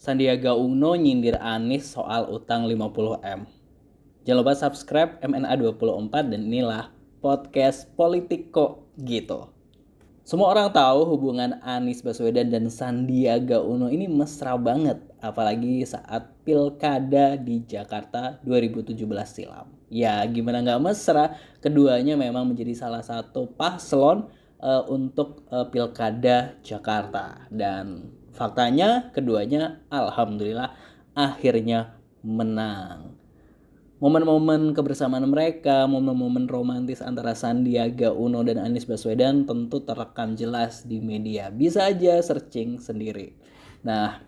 Sandiaga Uno nyindir Anies soal utang 50M. Jangan lupa subscribe MNA24 dan inilah podcast politik kok gitu. Semua orang tahu hubungan Anies Baswedan dan Sandiaga Uno ini mesra banget, apalagi saat pilkada di Jakarta 2017 silam. Ya gimana nggak mesra, keduanya memang menjadi salah satu paslon untuk pilkada Jakarta. Dan faktanya keduanya alhamdulillah akhirnya menang. Momen-momen kebersamaan mereka, momen-momen romantis antara Sandiaga Uno dan Anies Baswedan tentu terekam jelas di media. Bisa aja searching sendiri. Nah,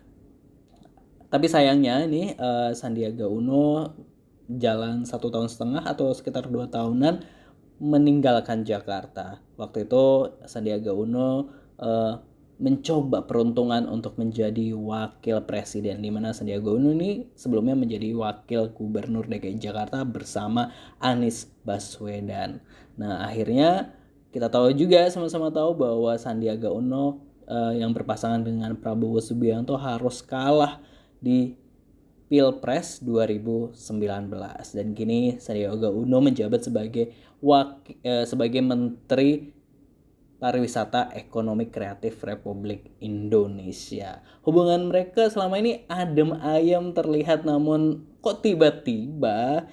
tapi sayangnya ini Sandiaga Uno jalan 1,5 tahun atau sekitar 2 tahunan meninggalkan Jakarta. Waktu itu Sandiaga Uno mencoba peruntungan untuk menjadi wakil presiden, di mana Sandiaga Uno ini sebelumnya menjadi wakil gubernur DKI Jakarta bersama Anies Baswedan. Nah, akhirnya kita tahu juga, sama-sama tahu bahwa Sandiaga Uno yang berpasangan dengan Prabowo Subianto harus kalah di Pilpres 2019 dan kini Sandiaga Uno menjabat sebagai Menteri Pariwisata Ekonomi Kreatif Republik Indonesia. Hubungan mereka selama ini adem ayem terlihat, namun kok tiba-tiba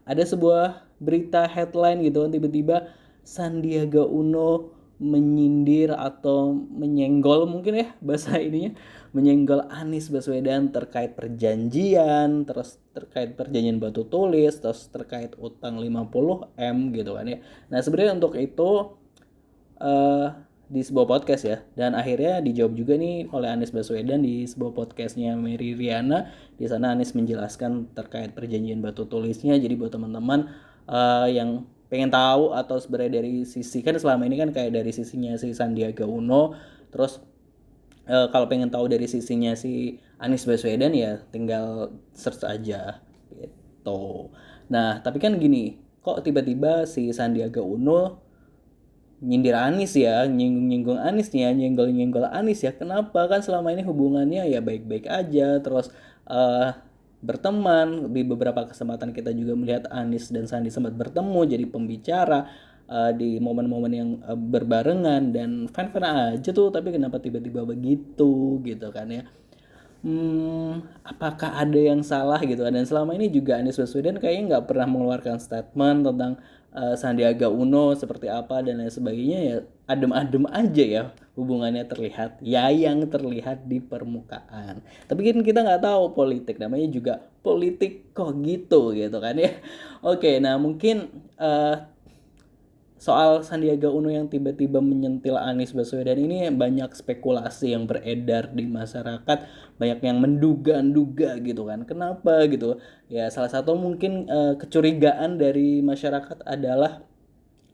ada sebuah berita headline gitu kan, tiba-tiba Sandiaga Uno menyindir atau menyenggol, mungkin ya bahasa ininya, menyenggol Anies Baswedan terkait perjanjian, terus terkait perjanjian batu tulis, terus terkait utang 50M gitu kan ya. Nah, sebenarnya untuk itu di sebuah podcast ya, dan akhirnya dijawab juga nih oleh Anies Baswedan di sebuah podcastnya Mary Riana. Di sana Anies menjelaskan terkait perjanjian batu tulisnya. Jadi buat teman-teman yang pengen tahu atau sebenarnya dari sisi, kan selama ini kan kayak dari sisinya si Sandiaga Uno, terus kalau pengen tahu dari sisinya si Anies Baswedan ya tinggal search aja gitu. Nah, tapi kan gini, kok tiba-tiba si Sandiaga Uno nyindir Anies ya, nyinggung Anies nih ya, nyenggol Anies ya. Kenapa? Kan selama ini hubungannya ya baik-baik aja, terus berteman. Di beberapa kesempatan kita juga melihat Anies dan Sandi sempat bertemu jadi pembicara di momen-momen yang berbarengan dan fan-fan aja tuh. Tapi kenapa tiba-tiba begitu gitu kan ya. Apakah ada yang salah gitu? Dan selama ini juga Anies Baswedan kayaknya nggak pernah mengeluarkan statement tentang Sandiaga Uno seperti apa dan lain sebagainya, ya adem-adem aja ya hubungannya terlihat, ya yang terlihat di permukaan. Tapi kan kita nggak tahu politik, namanya juga politik kok gitu kan ya. Oke, nah mungkin soal Sandiaga Uno yang tiba-tiba menyentil Anies Baswedan ini banyak spekulasi yang beredar di masyarakat, banyak yang menduga-duga gitu kan. Kenapa gitu? Ya salah satu mungkin kecurigaan dari masyarakat adalah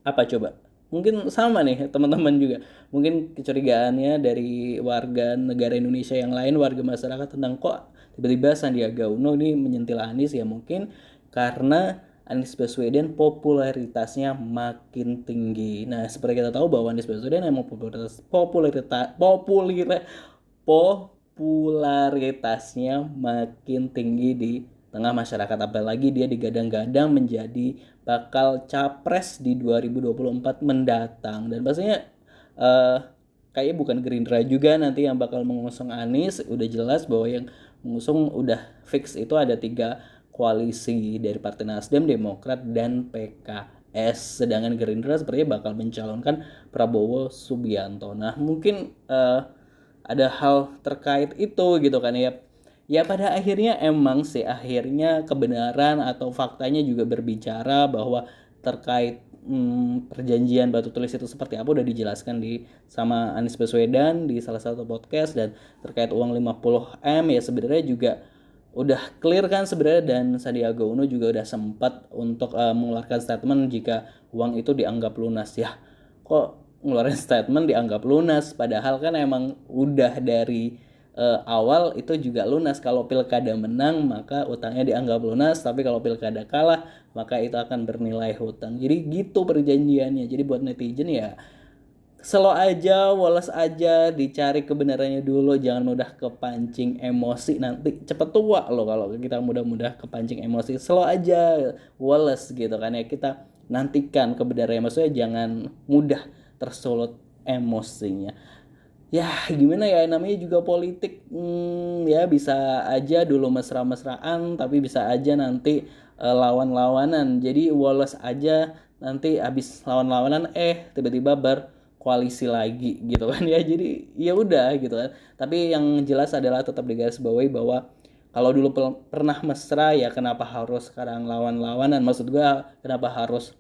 apa coba? Mungkin sama nih teman-teman juga. Mungkin kecurigaannya dari warga negara Indonesia yang lain, warga masyarakat, tentang kok tiba-tiba Sandiaga Uno ini menyentil Anies, ya mungkin karena Anies Baswedan popularitasnya makin tinggi. Nah, seperti kita tahu bahwa Anies Baswedan emang popularitasnya makin tinggi di tengah masyarakat, apalagi dia digadang-gadang menjadi bakal capres di 2024 mendatang. Dan pastinya kayaknya bukan Gerindra juga nanti yang bakal mengusung Anies. Udah jelas bahwa yang mengusung udah fix itu ada 3 koalisi dari Partai Nasdem, Demokrat, dan PKS. Sedangkan Gerindra sepertinya bakal mencalonkan Prabowo Subianto. Nah, mungkin ada hal terkait itu gitu kan ya. Ya pada akhirnya emang sih, akhirnya kebenaran atau faktanya juga berbicara bahwa terkait perjanjian batu tulis itu seperti apa udah dijelaskan sama Anies Baswedan di salah satu podcast. Dan terkait uang 50M ya sebenarnya juga udah clear kan sebenarnya, dan Sandiaga Uno juga udah sempat untuk mengeluarkan statement jika uang itu dianggap lunas. Ya kok ngeluarin statement dianggap lunas, padahal kan emang udah dari awal itu juga lunas. Kalau pilkada menang maka utangnya dianggap lunas, tapi kalau pilkada kalah maka itu akan bernilai hutang. Jadi gitu perjanjiannya. Jadi buat netizen ya slow aja, woles aja, dicari kebenarannya dulu, jangan mudah kepancing emosi, nanti cepet tua loh kalau kita mudah-mudah kepancing emosi. Slow aja, woles gitu kan ya, kita nantikan kebenarannya, maksudnya jangan mudah tersulut emosinya. Ya gimana ya, namanya juga politik, ya bisa aja dulu mesra-mesraan tapi bisa aja nanti lawan-lawanan, jadi woles aja, nanti abis lawan-lawanan tiba-tiba berkoalisi lagi gitu kan ya, jadi ya udah gitu kan. Tapi yang jelas adalah tetap digarisbawahi bahwa kalau dulu pernah mesra, ya kenapa harus sekarang lawan-lawanan, maksud gua kenapa harus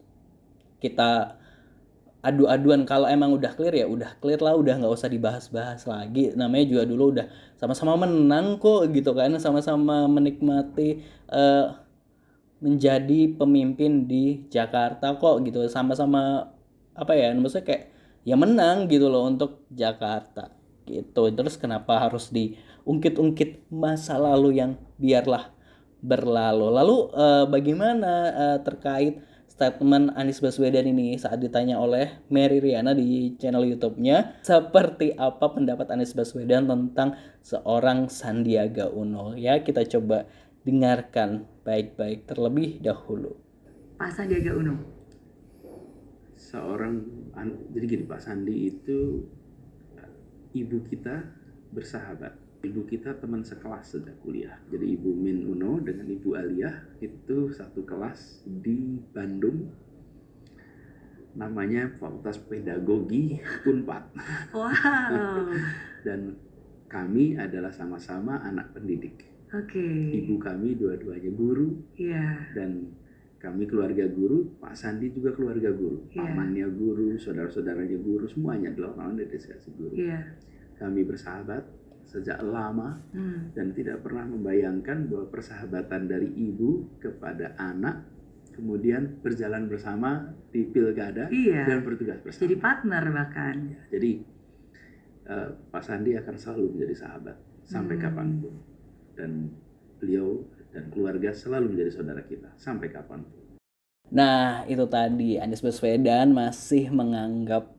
kita adu-aduan. Kalau emang udah clear ya udah clear lah, udah nggak usah dibahas-bahas lagi, namanya juga dulu udah sama-sama menang kok gitu kan, sama-sama menikmati menjadi pemimpin di Jakarta kok gitu, sama-sama apa ya, maksudnya kayak ya menang gitu loh untuk Jakarta gitu. Terus kenapa harus diungkit-ungkit masa lalu yang biarlah berlalu. Lalu bagaimana terkait statement Anies Baswedan ini saat ditanya oleh Mary Riana di channel YouTube-nya, seperti apa pendapat Anies Baswedan tentang seorang Sandiaga Uno? Ya, kita coba dengarkan baik-baik terlebih dahulu. Pak Sandiaga Uno. Jadi gini, Pak Sandi itu ibu kita bersahabat. Ibu kita teman sekelas sejak kuliah. Jadi Ibu Min Uno dengan Ibu Aliyah itu satu kelas di Bandung. Namanya Fakultas Pedagogi Unpad. Wow. Dan kami adalah sama-sama anak pendidik. Oke. Ibu kami dua-duanya guru. Iya. Dan kami keluarga guru, Pak Sandi juga keluarga guru. Pamannya guru, saudara-saudaranya guru, semuanya adalah orang dari destinasi guru. Iya. Kami bersahabat sejak lama dan tidak pernah membayangkan bahwa persahabatan dari ibu kepada anak kemudian berjalan bersama di pilkada dan bertugas bersama. Jadi partner bahkan. Ya, jadi Pak Sandi akan selalu menjadi sahabat sampai kapanpun, dan beliau dan keluarga selalu menjadi saudara kita sampai kapanpun. Nah itu tadi, Anies Baswedan masih menganggap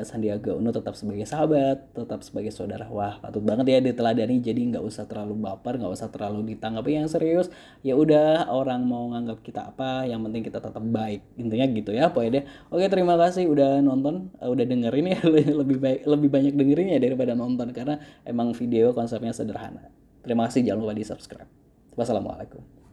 Sandiaga Uno tetap sebagai sahabat, tetap sebagai saudara. Wah, patut banget ya diteladani. Jadi nggak usah terlalu baper, nggak usah terlalu ditanggapi yang serius. Ya udah, orang mau nganggap kita apa, yang penting kita tetap baik. Intinya gitu ya pokoknya. Oke, terima kasih udah nonton, udah dengerin ya. Lebih banyak dengerin ya daripada nonton, karena emang video konsepnya sederhana. Terima kasih, jangan lupa di subscribe. Wassalamualaikum.